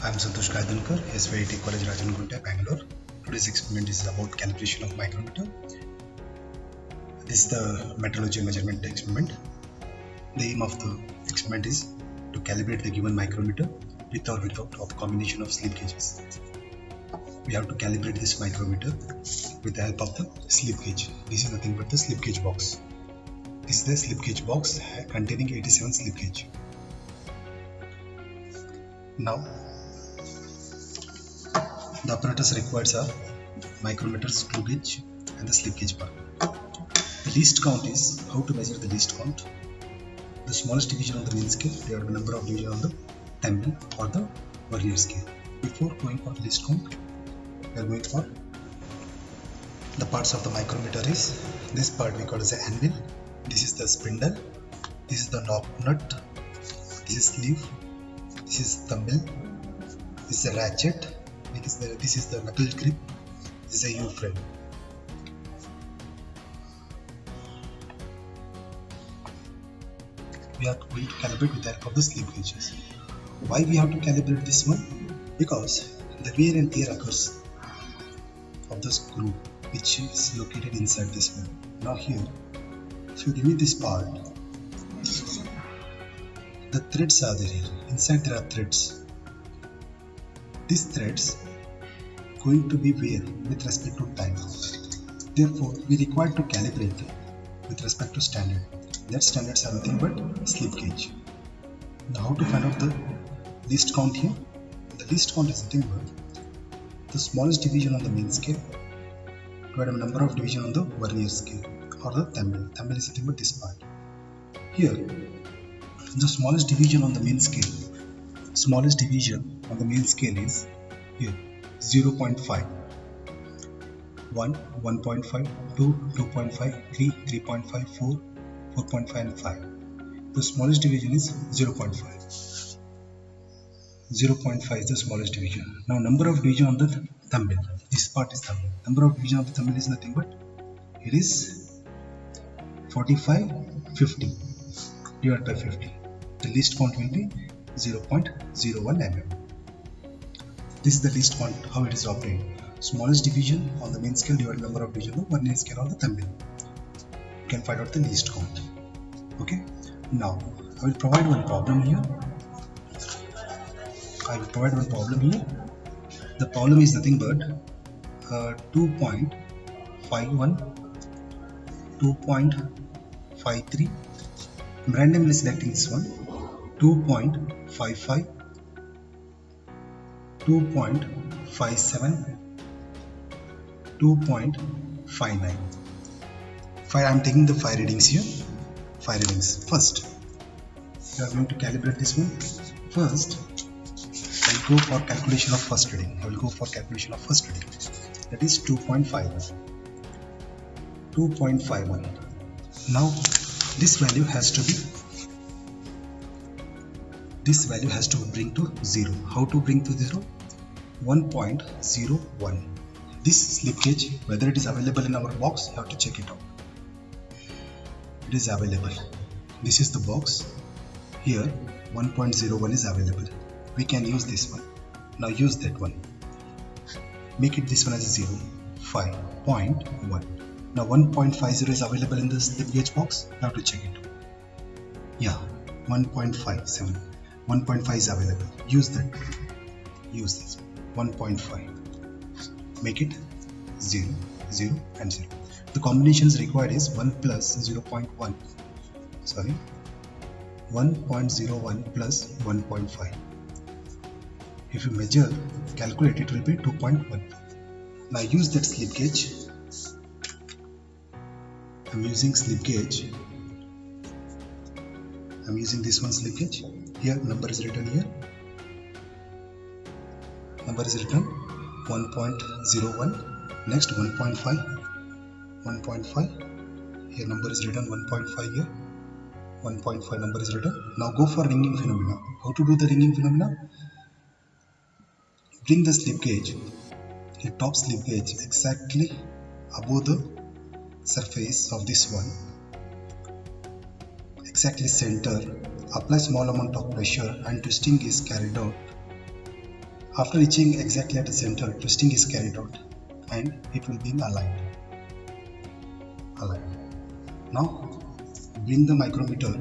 I am Santosh Kaidankar, SVIT College Rajangunta, Bangalore. Today's experiment is about calibration of micrometer. This is the metrology measurement experiment. The aim of the experiment is to calibrate the given micrometer with or without a combination of slip gauges. We have to calibrate this micrometer with the help of the slip gauge. This is nothing but the slip gauge box. This is the slip gauge box containing 87 slip gauge. Now, the apparatus required are micrometer, screw gauge and the slip gauge bar. The least count is how to measure the least count. The smallest division on the mean scale divided by number of division on the thumb or the vernier scale. Before going for the least count, we are going for the parts of the micrometer is this part we call as the anvil, this is the spindle, this is the knob nut, this is sleeve, this is thumb, this is the ratchet, this is the knuckle grip, this is a U-frame. We are going to calibrate with the help of the slip gauges. Why we have to calibrate this one? Because the wear and tear occurs of the screw which is located inside this one. Now here, if you remove this part, the threads are there here. Inside there are threads. These threads going to be wear with respect to time. Therefore, we require to calibrate with respect to standard. That standards are nothing but slip gauge. Now, how to find out the least count here? The least count is nothing but the smallest division on the mean scale divided by number of division on the vernier scale or the thumb. Thumb is nothing but this part. Here, the smallest division on the mean scale. Smallest division on the mean scale is here 0.5, 1, 1.5, 2, 2.5, 3, 3.5, 4, 4.5 and 5. The smallest division is 0.5. 0.5 is the smallest division. Now number of division on the thumb. This part is thumb. Number of division of the thumb is nothing but it is 45, 50 divided by 50. The least count will be 0.01 mm. This is the least count, how it is obtained. Smallest division on the mean scale divided by number of division on the vernier scale or the thumb. You can find out the least count. Okay. Now I will provide one problem here. The problem is nothing but 2.51, 2.53. I'm randomly selecting this one. 2.55, 2.57, 2.59. I'm taking the 5 readings here. 5 readings. First, we are going to calibrate this one. First, I will go for calculation of first reading. That is 2.51. 2.51. Now, this value has to bring to 0. How to bring to 0? 1.01. This slip gauge, whether it is available in our box, you have to check it out. It is available. This is the box. Here 1.01 is available. We can use this one. Now use that one. Make it this one as 0. 5.1. Now 1.50 is available in the slip gauge box. You have to check it. Yeah, 1.57. 1.5 is available. Use that. Use this. 1.5. Make it 0, 0 and 0. The combinations required is 1 plus 0.1. Sorry. 1.01 plus 1.5. If you measure, calculate, it will be 2.1. Now use that slip gauge. I'm using slip gauge. I'm using this one slip gauge. Here number is written here. Number is written 1.01. Next 1.5. 1.5. Here number is written 1.5 here. 1.5 number is written. Now go for ringing phenomena. How to do the ringing phenomena? Bring the slip gauge, the top slip gauge exactly above the surface of this one. Exactly center. Apply small amount of pressure and twisting is carried out After reaching exactly at the center, twisting is carried out and it will be aligned. Now bring the micrometer,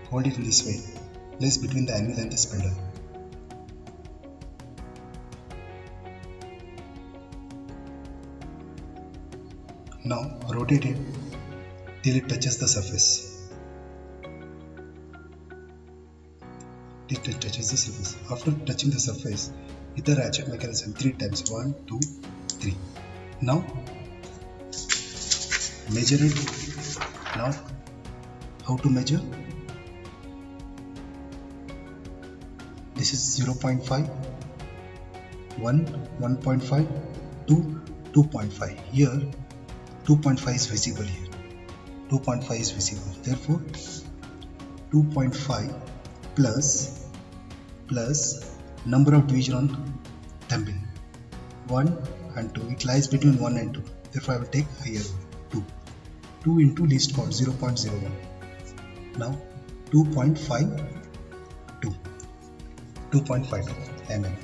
hold it in this way, place between the anvil and the spindle. Now rotate it till it touches the surface. After touching the surface, hit the ratchet mechanism 3 times. 1, 2, 3. Now measure it. Now how to measure? This is 0.5, 1, 1.5, 2, 2.5. Here 2.5 is visible here. 2.5 is visible. Therefore 2.5 plus number of division on thumb, 1 and 2. It lies between 1 and 2. Therefore I will take higher one, 2. 2 into least count 0.01. Now 2.52 mm.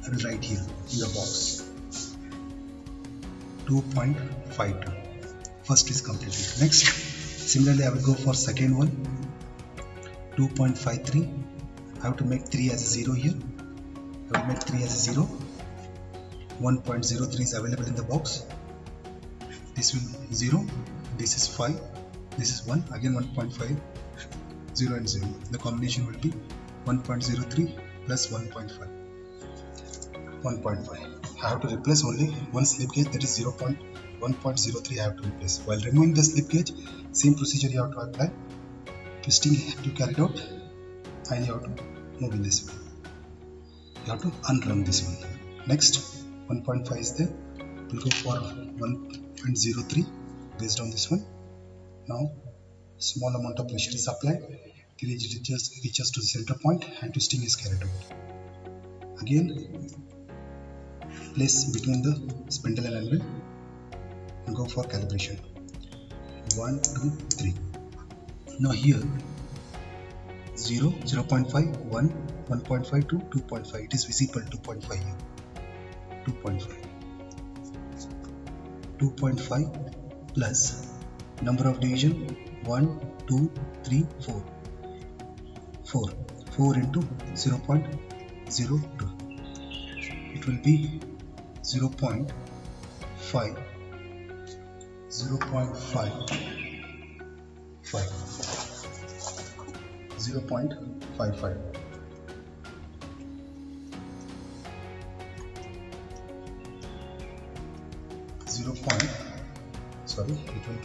I will write here in the box 2.52. First is completed. Next, similarly I will go for second one, 2.53. I have to make 3 as 0 here. I will make 3 as 0. 1.03 is available in the box. This will 0. This is 5. This is 1. Again 1.5. 0 and 0. The combination will be 1.03 plus 1.5. 1.5. I have to replace only one slip gauge, that is 1.03 I have to replace. While removing the slip gauge, same procedure you have to apply. Twisting to carry it out and you have to move in this way. You have to unrun this one. Next, 1.5 is there. We'll go for 1.03 based on this one. Now, small amount of pressure is applied. Gauge reaches to the center point and twisting is carried out. Again, place between the spindle and anvil and go for calibration. 1, 2, 3. Now here 0, 0.5, 1, 1.5 to 2.5. It is visible 2.5 here. 2.5. 2.5 plus number of division 1, 2, 3, 4. 4 into 0.02. It will be 0.5. 0.55.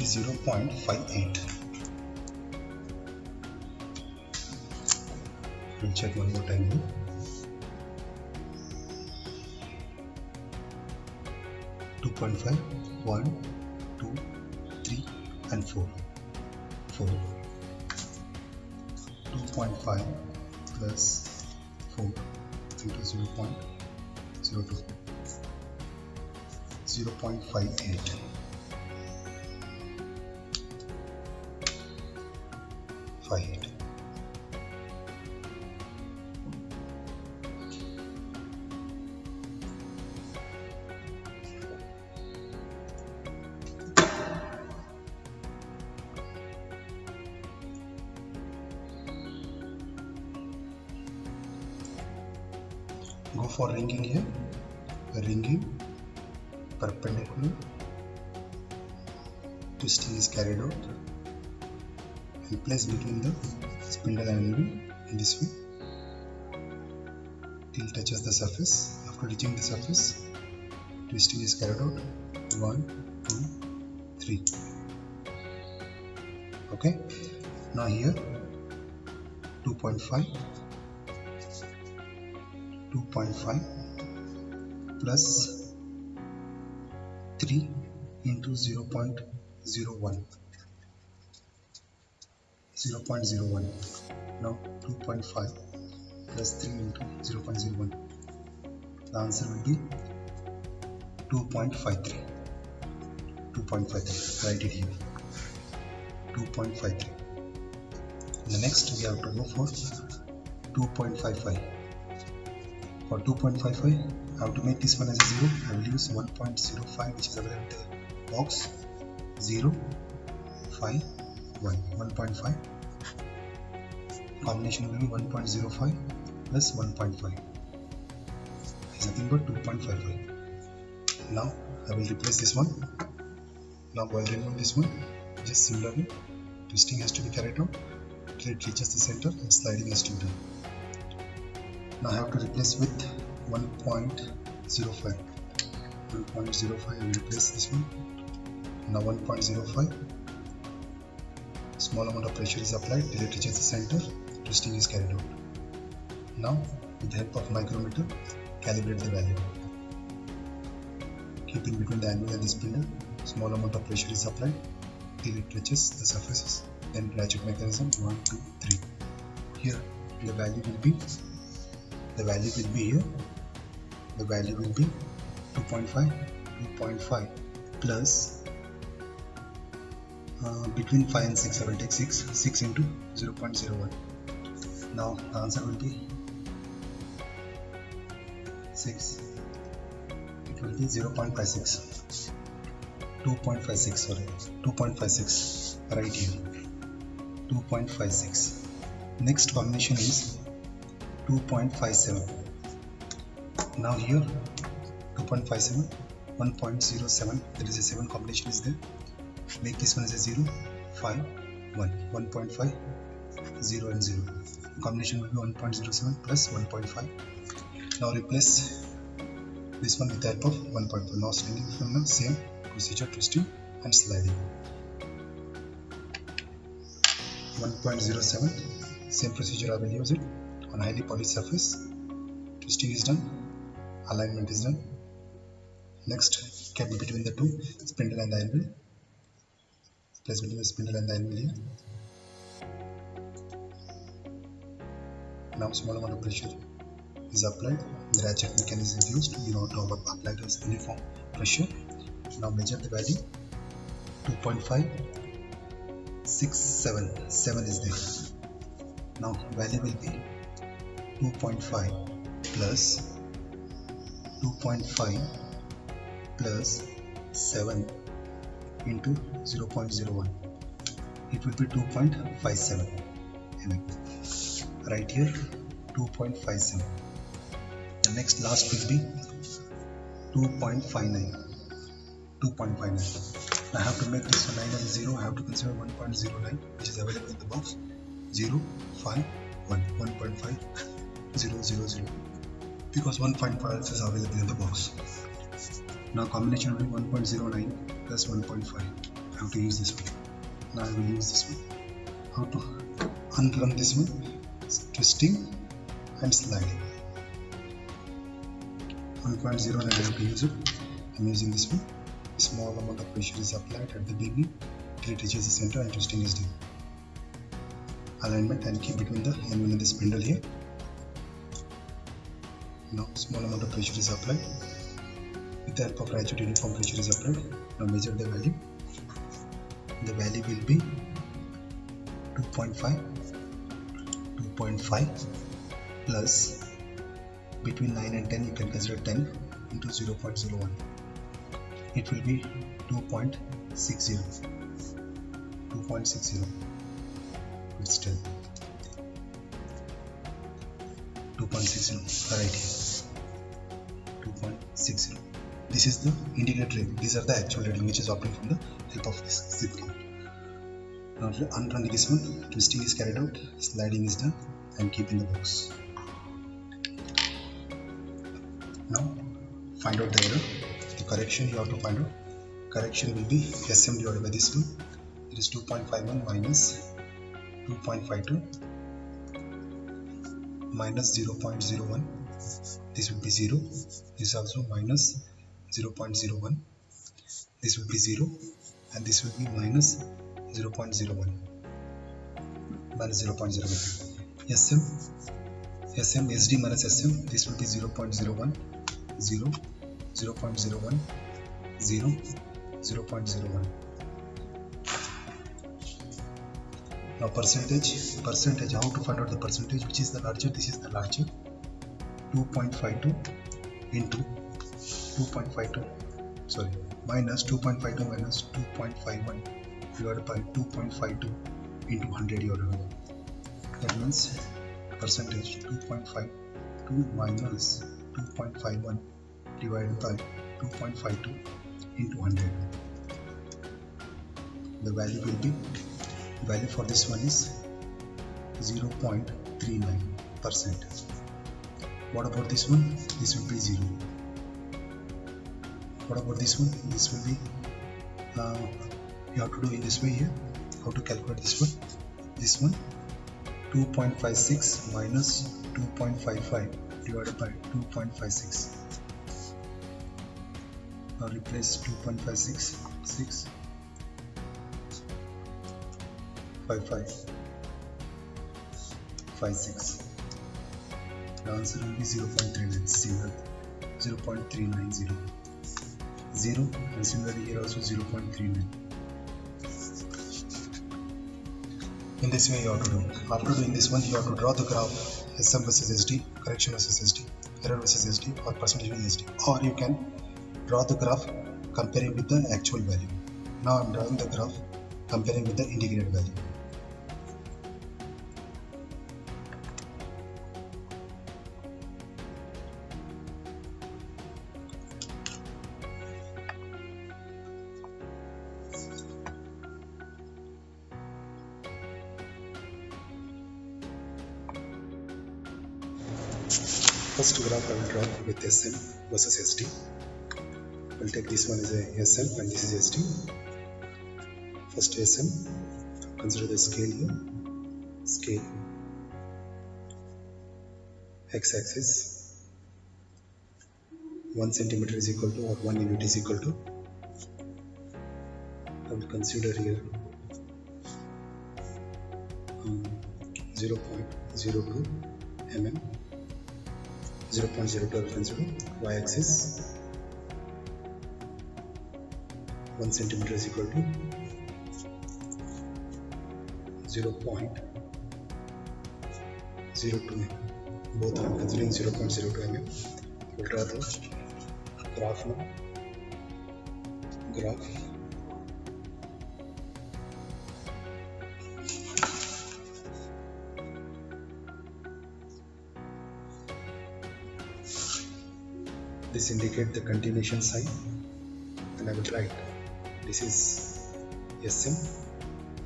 0.58. We'll check one more time here. 2.5, 1, 2, 3 and 4. 2.5 plus 4 into 0.02. 0.58. Go for ringing here. Ringing perpendicular. Twisting is carried out and place between the spindle and anvil in this way till touches the surface. After reaching the surface, twisting is carried out. 1, 2, 3. Okay. Now here 2.5 plus 3 into 0.01. 0.01. Now 2.5 plus 3 into 0.01. The answer will be 2.53. 2.53. Write it here. 2.53. The next we have to go for 2.55. For 2.55, I have to make this one as a 0. I will use 1.05, which is available in the box. 0, 5, 1. 1.5. Combination will be 1.05 plus 1.5. Is nothing but 2.55. Now I will replace this one. Now while removing this one, just similarly, twisting has to be carried out till it reaches the center and sliding has to be done. Now I have to replace with 1.05. 1.05, I will replace this one. Now 1.05. Small amount of pressure is applied till it reaches the center. Twisting is carried out. Now with the help of micrometer, calibrate the value. Keep in between the anvil and the spindle. Small amount of pressure is applied till it touches the surfaces. Then ratchet mechanism 1, 2, 3. Here the value will be here. The value will be 2.5 plus between 5 and 6. I will take 6 into 0.01. Now the answer will be 6. It will be 0.56. 2.56, sorry, 2.56 right here. 2.56. Next combination is 2.57. Now here 2.57, 1.07, there is a 7 combination is there. Make this one as a 0, 5, 1, 1.5, 0 and 0. Combination will be 1.07 plus 1.5. Now replace this one with the help of 1.5. Now sliding from the same procedure, twisting and sliding. 1.07, same procedure I will use it on a highly polished surface. Twisting is done, alignment is done. Next, kept between the two spindle and the anvil. Place between the spindle and the anvil here. Now small amount of pressure is applied. The ratchet mechanism is used in order to apply this uniform pressure. Now measure the value. 2.567. 7 is there. Now value will be 2.5 plus 2.5 plus 7 into 0.01. It will be 2.57 mm. Right here 2.57. The next last will be 2.59. 2.59. I have to make this 9 as 0. I have to consider 1.09, which is available in the box. 0, 5, 1, 1.5, 0, 0, 0. Because 1.5 is available in the box. Now combination will be 1.09 plus 1.5. I have to use this one. Now I will use this one. How to unrun this one? Twisting and sliding. 1.09 I have to use it. I am using this one. A small amount of pressure is applied at the beginning till it reaches the center and twisting is done. Alignment and keep between the anvil and the spindle here. Now small amount of pressure is applied. With the help of ratchet, uniform pressure is applied. Now measure the value. The value will be 2.5 plus between 9 and 10, you can consider 10 into 0.01. It will be 2.60. 2.60. It's still 2.60 right here. 2.60. This is the indicator reading. These are the actual reading which is obtained from the help of this zip code. Now unrunning this one, twisting is carried out, sliding is done, and keep in the box. Now find out the error. The correction you have to find out. Correction will be SM divided by this one. It is 2.51 minus 2.52 minus 0.01. This will be 0. This also minus 0.01. This will be 0, and this will be minus 0.01. Minus 0.01. SM SD minus SM. This will be 0.01, 0, 0.01, 0, 0.01. Now percentage, how to find out the percentage? Which is the larger? This is the larger. 2.52 into 2.52, sorry, minus 2.52 minus 2.51 divided by 2.52 into 100 you are doing. That means percentage 2.52 minus 2.51 divided by 2.52 into 100. The value will be, value for this one is 0.39%. What about this one? This will be 0. What about this one? This will be, you have to do in this way here. How to calculate this one? This one, 2.56 minus 2.55 divided by 2.56. Now replace 2.56, 6, 55, 56. The answer will be 0.390, 0.390. 0 and similarly here also 0.39. In this way you have to do. After doing this one, you have to draw the graph SM versus SD, correction versus SD, error versus SD, or percentage versus SD. Or you can draw the graph comparing with the actual value. Now I am drawing the graph comparing with the integrated value. First graph I will draw with SM versus SD. I will take this one as a SM and this is SD. First SM, consider the scale here. Scale, x-axis, 1 centimeter is equal to, or 1 unit is equal to, I will consider here 0.02 mm. 0.02 reference to y-axis, 1 centimeter is equal to 0.02 mm. Both I am considering 0.02 mm. We will draw the graph now. Graph. This indicates the continuation sign, and I will write this is SM,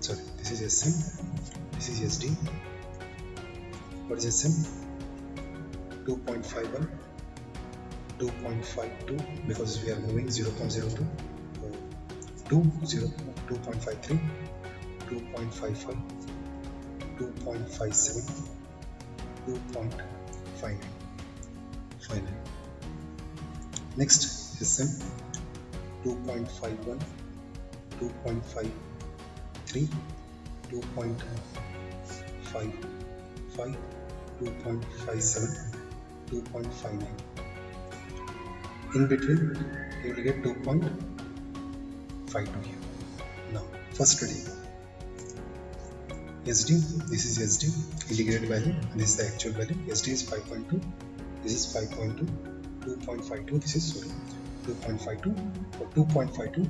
sorry, this is SM, this is SD. What is SM? 2.51, 2.52, because we are moving 0.02, 2.53, 2.55, 2.57, 2.59. Next, SM 2.51, 2.53, 2.55, 2.57, 2.59. In between, you will get 2.52 here. Now, first reading. SD, this is SD, integrated value, and this is the actual value. SD is 5.2, this is 5.2. 2.52, this is 2.52 or 2.52,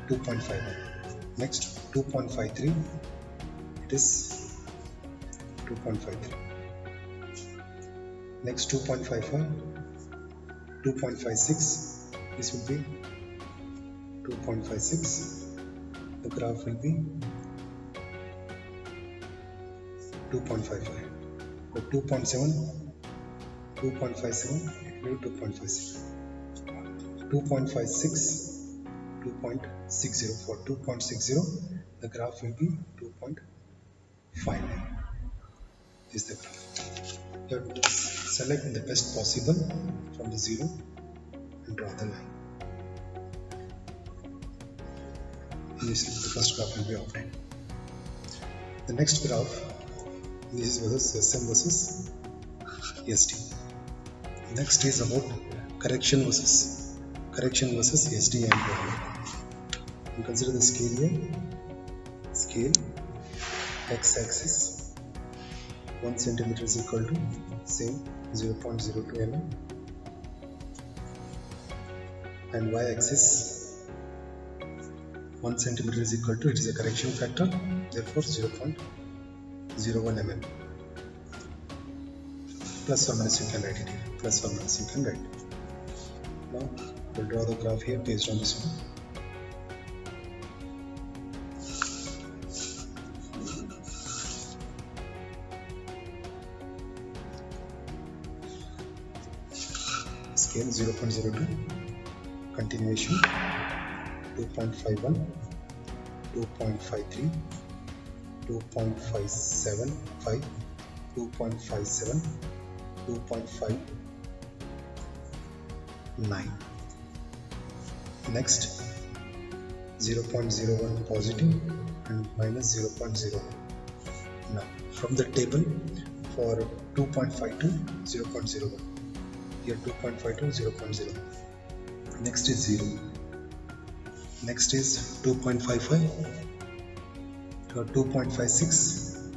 2.51. Next 2.53, it is 2.53. Next 2.55, 2.56, this will be 2.56. The graph will be 2.55. Or 2.7, 2.57, it will be 2.56. 2.56, 2.60. For 2.60, the graph will be 2.59. This is the graph. You have to select the best possible from the 0 and draw the line. This is the first graph will be obtained. The next graph, this is versus SM versus SD. Next is about correction versus SD and value. You consider the scale here. Scale, x-axis, 1 centimeter is equal to same 0.02 mm, and y-axis 1 centimeter is equal to, it is a correction factor, therefore 0.01 mm. Plus or minus you can write it here, plus or minus you can write. Now we'll draw the graph here based on this one. Scale 0.02, continuation 2.51, 2.53, 2.575, 2.57, 2.59. Next 0.01 positive and minus 0.01. Now from the table for 2.52, 0.01. Here 2.52, 0.0. Next is 0. Next is 2.55 to 2.56.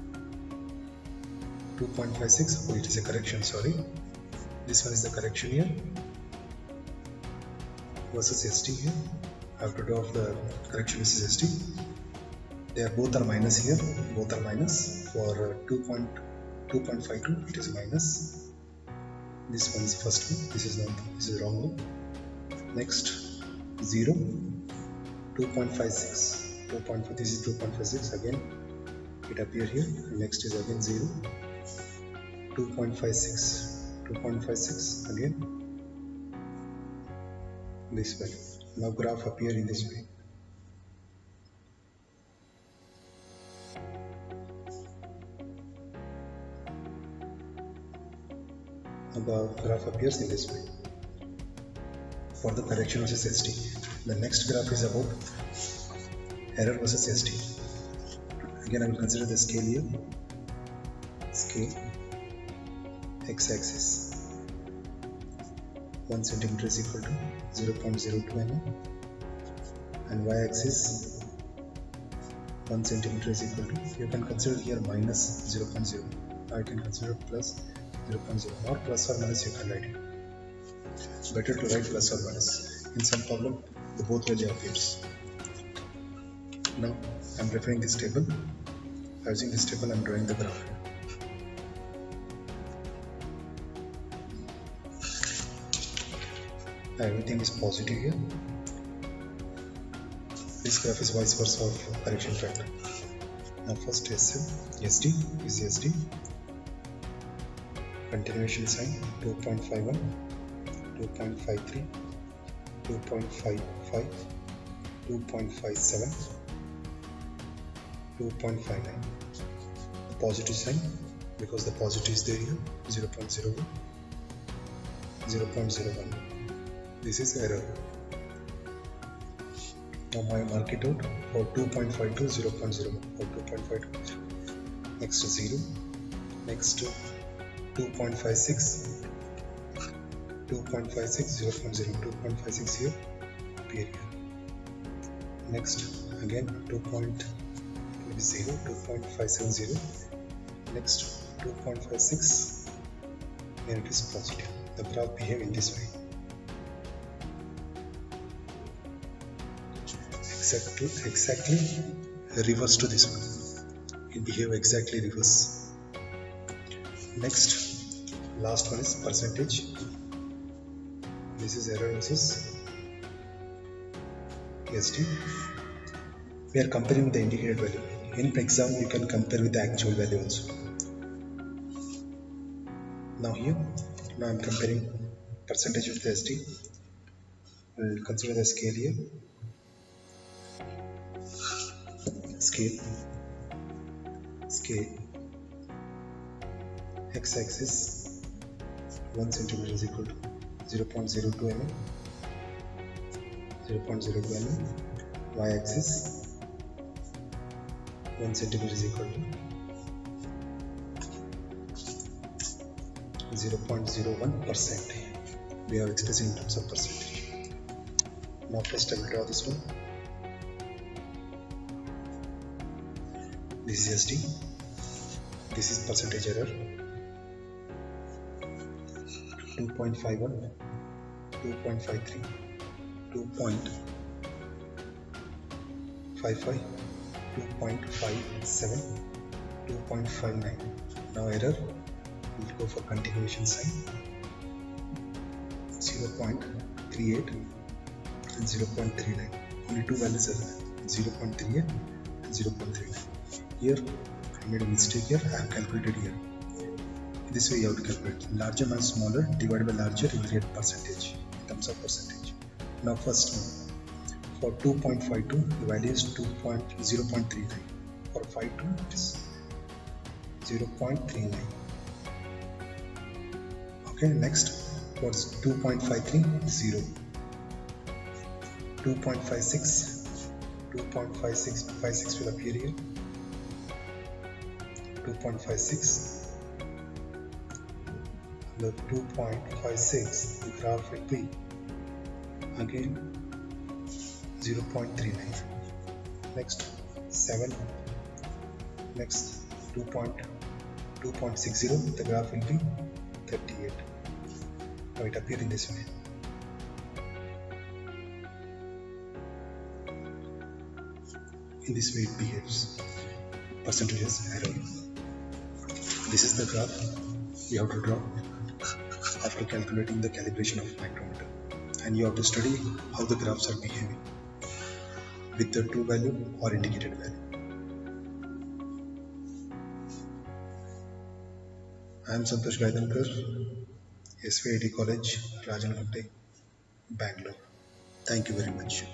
2.56. Oh, it is a correction, sorry. This one is the correction here. Versus ST here. I have to draw off the correction versus ST. They are both are minus here. Both are minus. For 2.52, it is minus. This one is first one, this is not, this is wrong one. Next 0, 2.56, 2.5, this is 2.56 again, it appear here. Next is again 0, 2.56, 2.56 again, this way. Now graph appear in this way. The graph appears in this way for the correction versus ST. The next graph is about error versus ST. Again, I will consider the scale here. Scale x-axis 1 centimeter is equal to 0.02 mm, and y-axis 1 centimeter is equal to, you can consider here minus 0.0. I can consider plus 0.0, or plus or minus you can write it. It's better to write plus or minus. In some problem, the both value appears. Now, I am referring this table. Using this table, I am drawing the graph. Everything is positive here. This graph is vice versa of correction factor. Now first SD is SD. Continuation sign 2.51, 2.53, 2.55, 2.57, 2.59. Positive sign because the positive is there here 0.01, 0.01. This is error. Now I mark it out for 2.52, 0.01 for 2.52. Next 0. Next 2.56, 2.56, 0.0, 2.56 here, appear here. Next again 2.570, next 2.56, here it is positive. The graph behave in this way. Exactly reverse to this one. It behave exactly reverse. Next, last one is percentage. This is error versus ST. We are comparing the indicated value. In exam, you can compare with the actual value also. Now here, now I am comparing percentage with the ST. We'll consider the scale here. Scale x-axis 1 centimeter is equal to 0.02 mm, 0.02 mm, y-axis 1 centimeter is equal to 0.01%. We are expressing in terms of percentage. Now first I will draw this one. This is ST. This is percentage error. 2.51, 2.53, 2.55, 2.57, 2.59. Now error. We'll go for continuation sign. 0.38 and 0.39. Only two values are there. 0.38 and 0.39. Here I made a mistake here. I have calculated here. This way you have to calculate. Larger minus smaller divided by larger, you will get percentage in terms of percentage. Now first one. For 2.52 the value is 0.39. For 52 it is 0.39. Okay, next for 2.53 0. 2.56 2.56 will appear here. 2.56. The 2.56 the graph will be again 0.39. Next 7. Next 2.60 the graph will be 38. Now it appears in this way. In this way it behaves. Percentages error. This is the graph you have to draw after calculating the calibration of micrometer, and you have to study how the graphs are behaving with the true value or indicated value. I am Santosh Gaidankar, SVIT College, Rajangunde, Bangalore. Thank you very much.